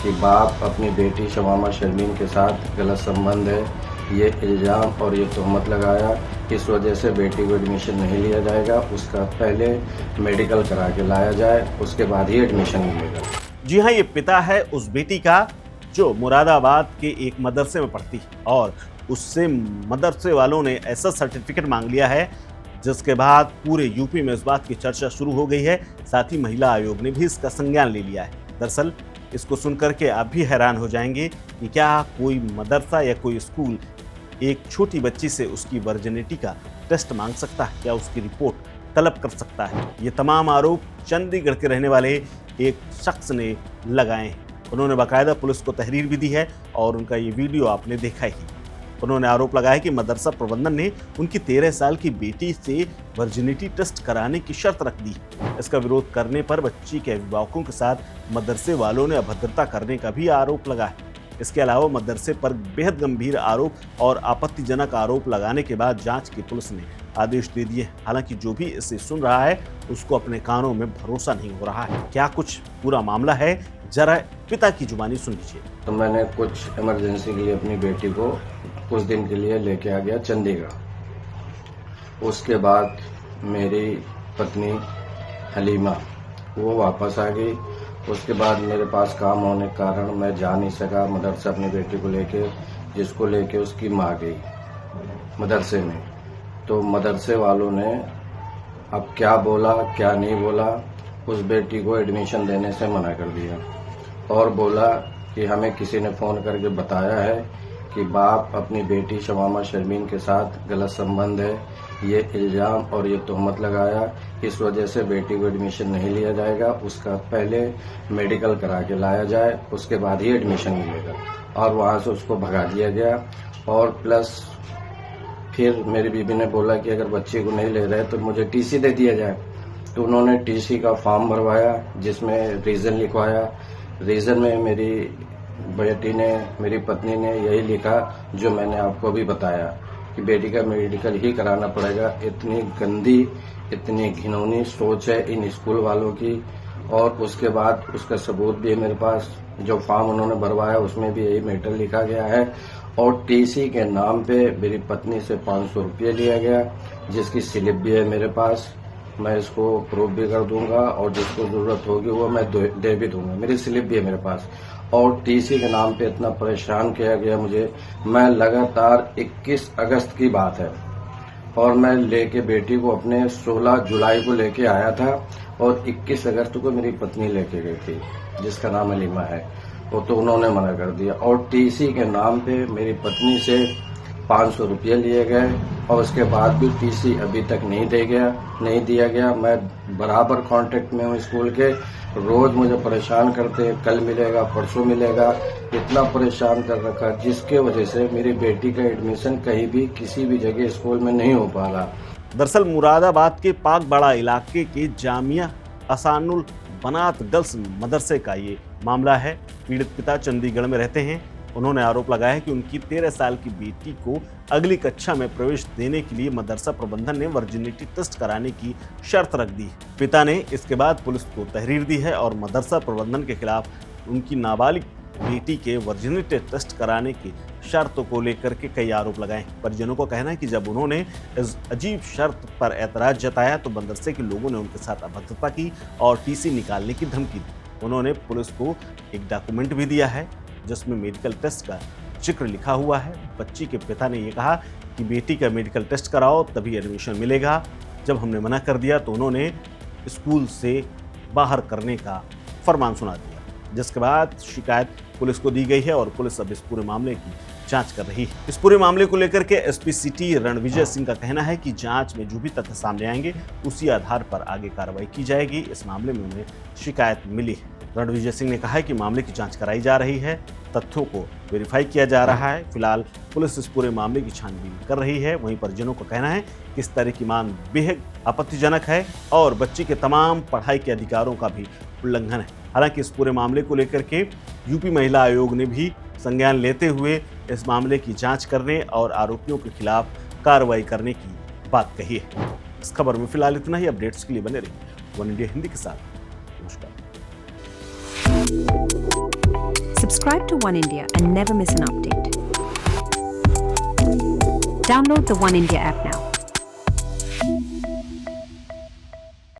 कि बाप अपनी बेटी शमामा शर्मीन के साथ गलत संबंध है, ये इल्ज़ाम और ये तहमत लगाया। इस वजह से बेटी को एडमिशन नहीं लिया जाएगा, उसका पहले मेडिकल करा के लाया जाए, उसके बाद ही एडमिशन मिलेगा। जी हाँ, ये पिता है उस बेटी का जो मुरादाबाद के एक मदरसे में पढ़ती है और उससे मदरसे वालों ने ऐसा सर्टिफिकेट मांग लिया है जिसके बाद पूरे यूपी में इस बात की चर्चा शुरू हो गई है। साथ ही महिला आयोग ने भी इसका संज्ञान ले लिया है। दरअसल इसको सुनकर के आप भी हैरान हो जाएंगे कि क्या कोई मदरसा या कोई स्कूल एक छोटी बच्ची से उसकी वर्जिनिटी का टेस्ट मांग सकता है, क्या उसकी रिपोर्ट तलब कर सकता है। ये तमाम आरोप चंडीगढ़ के रहने वाले एक शख्स ने लगाए हैं। उन्होंने बाकायदा पुलिस को तहरीर भी दी है और उनका ये वीडियो आपने देखा ही। उन्होंने आरोप लगाया कि मदरसा प्रबंधन ने उनकी 13 साल की बेटी से वर्जिनिटी टेस्ट कराने की शर्त रख दी। इसका विरोध करने पर बच्ची के अभिभावकों के साथ मदरसे वालों ने अभद्रता करने का भी आरोप लगा है। इसके अलावा मदरसे पर बेहद गंभीर आरोप और आपत्तिजनक आरोप लगाने के बाद जांच की पुलिस ने आदेश दे दिए। हालांकि जो भी इसे सुन रहा है उसको अपने कानों में भरोसा नहीं हो रहा है। क्या कुछ पूरा मामला है, जरा पिता की जुबानी सुन लीजिए। तो मैंने कुछ इमरजेंसी के लिए अपनी बेटी को कुछ दिन के लिए लेके आ गया चंडीगढ़। उसके बाद मेरी पत्नी हलीमा वो वापस आ गई। उसके बाद मेरे पास काम होने के कारण मैं जा नहीं सका मदरसा अपनी बेटी को लेके, जिसको लेके उसकी माँ गई मदरसे में। तो मदरसे वालों ने अब क्या बोला क्या नहीं बोला, उस बेटी को एडमिशन देने से मना कर दिया और बोला कि हमें किसी ने फ़ोन करके बताया है कि बाप अपनी बेटी शमामा शर्मीन के साथ गलत संबंध है, ये इल्ज़ाम और ये तहमत लगाया। इस वजह से बेटी को एडमिशन नहीं लिया जाएगा, उसका पहले मेडिकल करा के लाया जाए, उसके बाद ही एडमिशन मिलेगा। और वहाँ से उसको भगा दिया गया। और प्लस फिर मेरी बीबी ने बोला कि अगर बच्चे को नहीं ले रहे तो मुझे टीसी दे दिया जाए। तो उन्होंने टीसी का फॉर्म भरवाया जिसमें रीज़न लिखवाया। रीज़न में मेरी बेटी ने, मेरी पत्नी ने यही लिखा जो मैंने आपको अभी बताया कि बेटी का मेडिकल ही कराना पड़ेगा। इतनी गंदी, इतनी घिनौनी सोच है इन स्कूल वालों की। और उसके बाद उसका सबूत भी है मेरे पास, जो फॉर्म उन्होंने भरवाया उसमें भी यही मैटर लिखा गया है। और टीसी के नाम पे मेरी पत्नी से 500 रुपये लिया गया, जिसकी स्लिप भी है मेरे पास। मैं इसको प्रूफ भी कर दूंगा और जिसको जरूरत होगी वो मैं दे भी दूंगा, मेरी स्लिप भी है मेरे पास। और टीसी के नाम पे इतना परेशान किया गया मुझे। मैं लगातार 21 अगस्त की बात है और मैं लेके बेटी को अपने 16 जुलाई को लेके आया था और 21 अगस्त को मेरी पत्नी लेके गई थी जिसका नाम हलीमा है। वो तो उन्होंने मना कर दिया। और टीसी के नाम पे मेरी पत्नी से 500 रुपये लिए गए और उसके बाद भी टीसी अभी तक नहीं दिया गया। मैं बराबर कांटेक्ट में हूँ स्कूल के, रोज मुझे परेशान करते, कल मिलेगा परसों मिलेगा, इतना परेशान कर रखा जिसके वजह से मेरी बेटी का एडमिशन कहीं भी किसी भी जगह स्कूल में नहीं हो पा रहा। दरअसल मुरादाबाद के पाकबाड़ा इलाके के जामिया असानुल बनात गर्ल्स मदरसे का ये मामला है। पीड़ित पिता चंडीगढ़ में रहते हैं। उन्होंने आरोप लगाया कि उनकी 13 साल की बेटी को अगली कक्षा में प्रवेश देने के लिए मदरसा प्रबंधन ने वर्जिनिटी टेस्ट कराने की शर्त रख दी। पिता ने इसके बाद पुलिस को तहरीर दी है और मदरसा प्रबंधन के खिलाफ उनकी नाबालिग बेटी के वर्जिनिटी टेस्ट कराने की शर्तों को लेकर के कई आरोप लगाए। परिजनों का कहना है कि जब उन्होंने इस अजीब शर्त पर एतराज जताया तो मदरसे के लोगों ने उनके साथ अभद्रता की और टीसी निकालने की धमकी दी। उन्होंने पुलिस को एक डॉक्यूमेंट भी दिया है जिसमें मेडिकल टेस्ट का जिक्र लिखा हुआ है। बच्ची के पिता ने यह कहा कि बेटी का मेडिकल टेस्ट कराओ तभी एडमिशन मिलेगा। जब हमने मना कर दिया तो उन्होंने स्कूल से बाहर करने का फरमान सुना दिया, जिसके बाद शिकायत पुलिस को दी गई है और पुलिस अब इस पूरे मामले की जांच कर रही है। इस पूरे मामले को लेकर के एसपी सिटी रणविजय सिंह का कहना है कि जांच में जो भी तथ्य सामने आएंगे उसी आधार पर आगे कार्रवाई की जाएगी। इस मामले में उन्हें शिकायत मिली है। रणविजय सिंह ने कहा है कि मामले की जांच कराई जा रही है, तथ्यों को वेरीफाई किया जा रहा है। फिलहाल पुलिस इस पूरे मामले की छानबीन कर रही है। वहीं परिजनों का कहना है कि इस तरह की मांग बेहद आपत्तिजनक है और बच्ची के तमाम पढ़ाई के अधिकारों का भी उल्लंघन है। हालांकि इस पूरे मामले को लेकर के यूपी महिला आयोग ने भी संज्ञान लेते हुए इस मामले की जांच करने और आरोपियों के खिलाफ कार्रवाई करने की बात कही है। इस खबर में फिलहाल इतना ही। अपडेट्स के लिए बने रहिए वन इंडिया हिंदी के साथ। नमस्कार। Subscribe to One India and never miss an update. Download the One India app now.